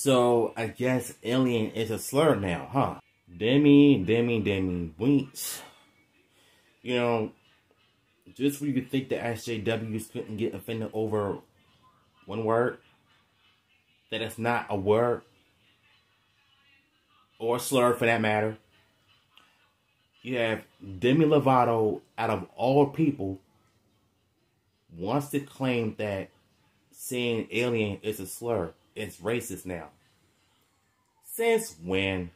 So I guess alien is a slur now, huh? Demi, Winks. You know, just for you to think that SJWs couldn't get offended over one word, that it's not a word, or a slur for that matter. You have Demi Lovato, out of all people, wants to claim that saying alien is a slur. It's racist now. Since when?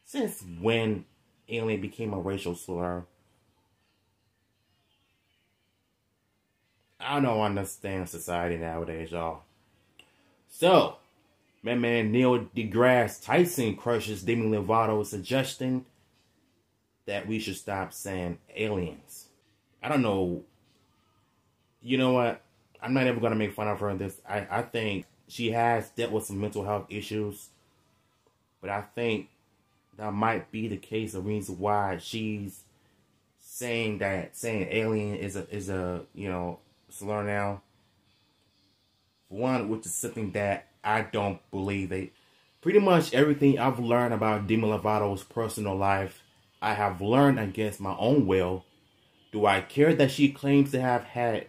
Since when alien became a racial slur? I don't understand society nowadays, y'all. So, my man Neil deGrasse Tyson crushes Demi Lovato's suggestion that we should stop saying aliens. I don't know. You know what? I'm not ever going to make fun of her in this. I think she has dealt with some mental health issues. But I think that might be the case, the reason why she's saying alien is a slur now. One, which is something that I don't believe. Pretty much everything I've learned about Demi Lovato's personal life, I have learned against my own will. Do I care that she claims to have had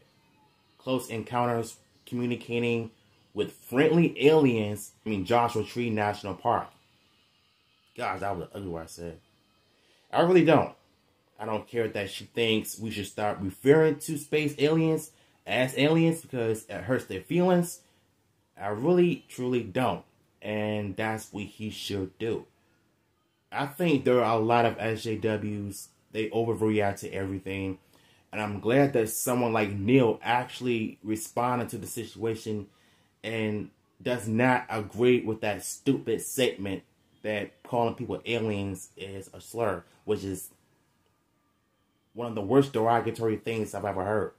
close encounters communicating with friendly aliens? I mean, Joshua Tree National Park. Gosh, that was an ugly word I said. I really don't. I don't care that she thinks we should start referring to space aliens as aliens because it hurts their feelings. I really, truly don't. And that's what he should do. I think there are a lot of SJWs, they overreact to everything. And I'm glad that someone like Neil actually responded to the situation and does not agree with that stupid statement that calling people aliens is a slur, which is one of the worst derogatory things I've ever heard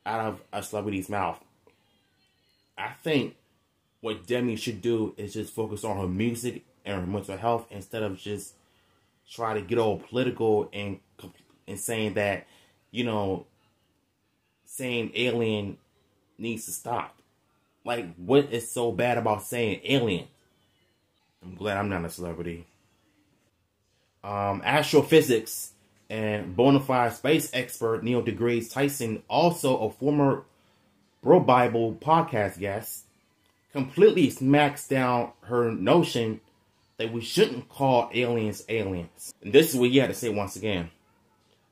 out of a celebrity's mouth. I think what Demi should do is just focus on her music and her mental health instead of just try to get all political and saying that, saying alien needs to stop. Like, what is so bad about saying alien? I'm glad I'm not a celebrity. Astrophysics and bona fide space expert Neil deGrasse Tyson, also a former Bro Bible podcast guest, completely smacks down her notion that we shouldn't call aliens aliens. And this is what he had to say once again.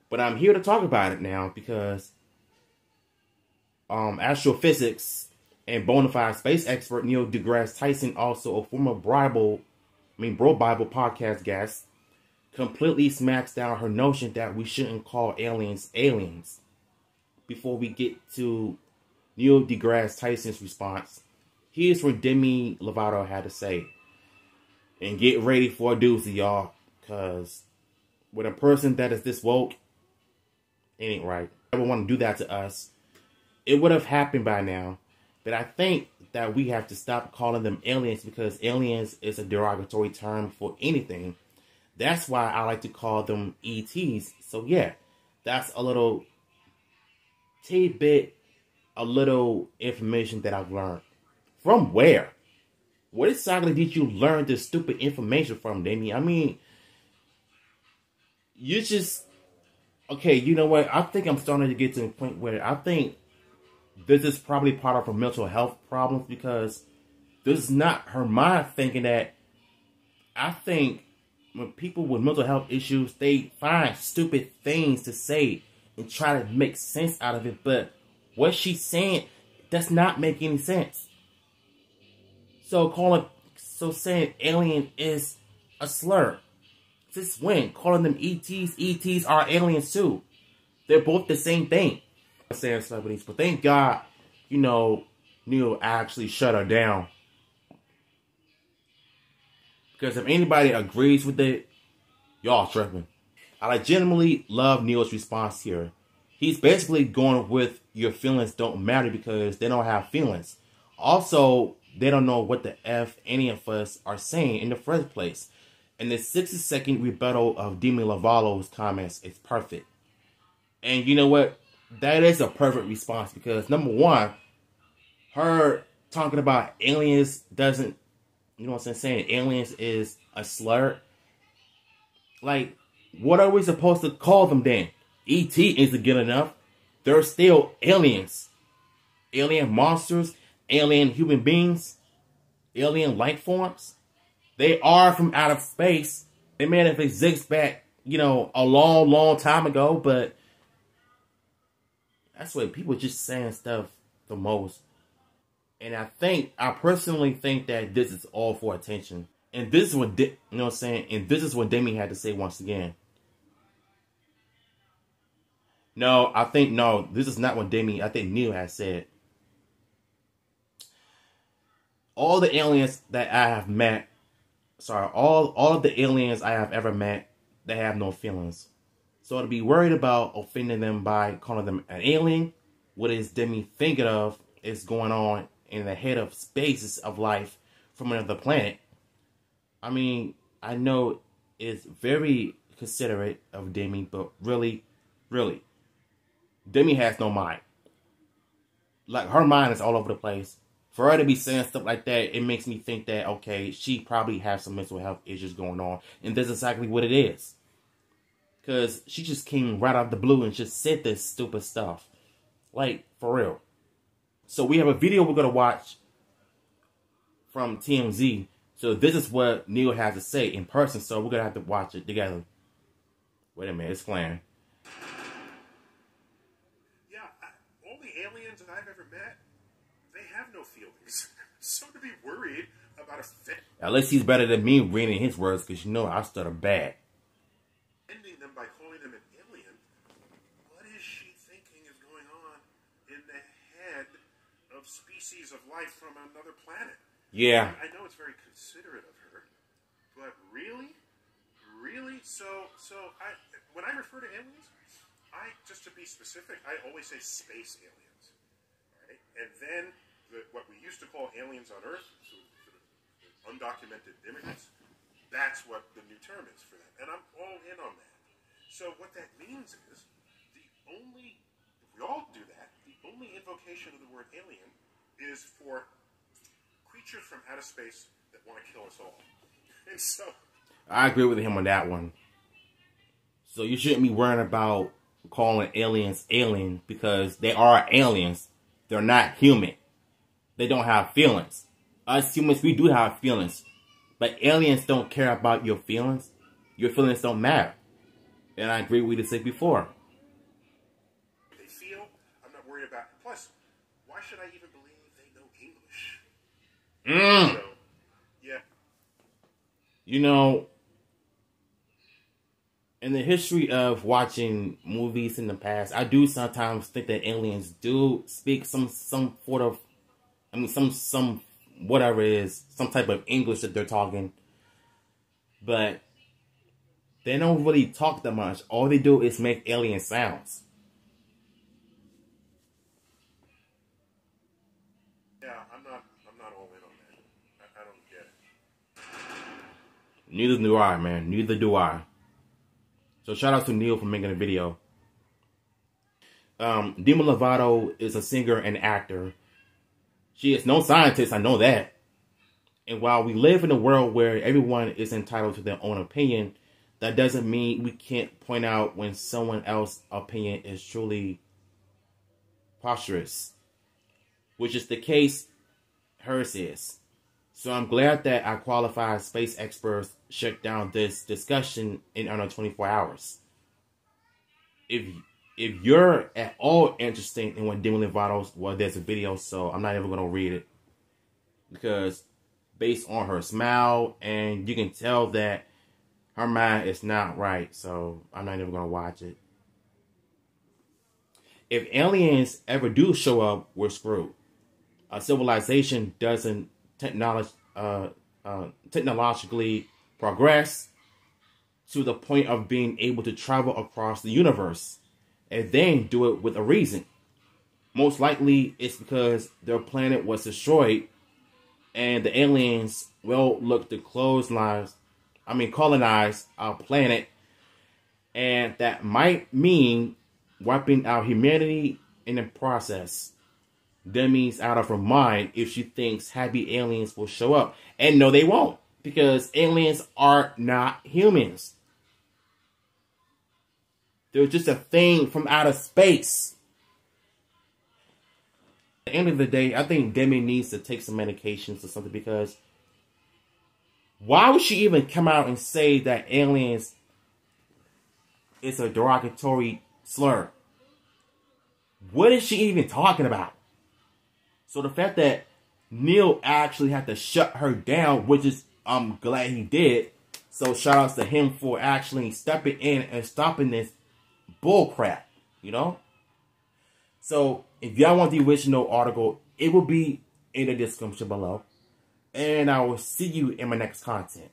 But I'm here to talk about it now because astrophysics and bona fide space expert Neil deGrasse Tyson, also a former Bro Bible podcast guest, completely smacks down her notion that we shouldn't call aliens aliens. Before we get to Neil deGrasse Tyson's response, here's what Demi Lovato had to say. And get ready for a doozy, y'all, because with a person that is this woke, it ain't right. Never want to do that to us. It would have happened by now. But I think that we have to stop calling them aliens because aliens is a derogatory term for anything. That's why I like to call them ETs. So yeah, that's a little tidbit, a little information that I've learned. From where? What exactly did you learn this stupid information from, Demi? I mean, you just... Okay, you know what? I think I'm starting to get to the point where I think this is probably part of her mental health problems because this is not her mind thinking that. I think when people with mental health issues, they find stupid things to say and try to make sense out of it. But what she's saying does not make any sense. So saying alien is a slur. Since when? Calling them ETs. ETs are aliens too. They're both the same thing. I'm saying celebrities, but thank God, Neil actually shut her down. Because if anybody agrees with it, y'all tripping. I legitimately love Neil's response here. He's basically going with your feelings don't matter because they don't have feelings. Also, they don't know what the F any of us are saying in the first place. And the 60-second rebuttal of Demi Lovato's comments is perfect. And you know what? That is a perfect response because, number one, her talking about aliens doesn't you know what I'm saying, aliens is a slur. Like, what are we supposed to call them then? E.T. isn't good enough. They're still aliens. Alien monsters, alien human beings, alien life forms. They are from out of space. They may have existed back, you know, a long, long time ago, but that's what people just saying stuff the most. And I personally think that this is all for attention. And this is what, you know what I'm saying? And this is what Demi had to say once again. No, this is not what Demi, I think Neil has said. All the aliens that I have met, all of the aliens I have ever met, they have no feelings. So to be worried about offending them by calling them an alien, what is Demi thinking of is going on in the head of spaces of life from another planet. I mean, I know it's very considerate of Demi, but really, Demi has no mind. Like, her mind is all over the place. For her to be saying stuff like that, it makes me think that, okay, she probably has some mental health issues going on. And that's exactly what it is. Because she just came right out of the blue and just said this stupid stuff. Like, for real. So we have a video we're going to watch from TMZ. So this is what Neil has to say in person. So we're going to have to watch it together. Wait a minute, it's playing. All the aliens that I've ever met, they have no feelings. So to be worried about at least he's better than me reading his words, because you know I stutter bad. Ending them by calling them an alien. What is she thinking is going on in the head of species of life from another planet? Yeah. I know it's very considerate of her, but really? So when I refer to aliens, just to be specific, I always say space aliens, right? And then what we used to call aliens on Earth, so sort of undocumented immigrants, that's what the new term is for that. And I'm all in on that. So what that means is, if we all do that, the only invocation of the word alien is for creatures from outer space that want to kill us all. And so I agree with him on that one. So you shouldn't be worrying about calling aliens alien, because they are aliens. They're not human. They don't have feelings. Us humans, we do have feelings. But aliens don't care about your feelings. Your feelings don't matter. And I agree with you to say before. They feel, I'm not worried about. Plus, why should I even believe they know English? So, yeah. You know, in the history of watching movies in the past, I do sometimes think that aliens do speak some sort of, I mean, some whatever it is, some type of English that they're talking. But they don't really talk that much. All they do is make alien sounds. Yeah, I'm not all in on that. I don't get it. Neither do I, man. Neither do I. So shout out to Neil for making a video. Demi Lovato is a singer and actor. She is no scientist, I know that. And while we live in a world where everyone is entitled to their own opinion, that doesn't mean we can't point out when someone else's opinion is truly preposterous. Which is the case hers is. So I'm glad that our qualified space experts shut down this discussion in under 24 hours. If you're at all interested in what Demi Lovato, well, there's a video, so I'm not even going to read it. Because based on her smile, and you can tell that her mind is not right, so I'm not even going to watch it. If aliens ever do show up, we're screwed. A civilization doesn't technologically progress to the point of being able to travel across the universe and then do it with a reason. Most likely it's because their planet was destroyed and the aliens will look to colonize our planet, and that might mean wiping out humanity in the process. Demi's out of her mind if she thinks happy aliens will show up. And no, they won't. Because aliens are not humans. They're just a thing from outer space. At the end of the day, I think Demi needs to take some medications or something, because why would she even come out and say that aliens is a derogatory slur? What is she even talking about? So the fact that Neil actually had to shut her down, which is, I'm glad he did. So shout outs to him for actually stepping in and stopping this bull crap, you know? So if y'all want the original article, it will be in the description below. And I will see you in my next content.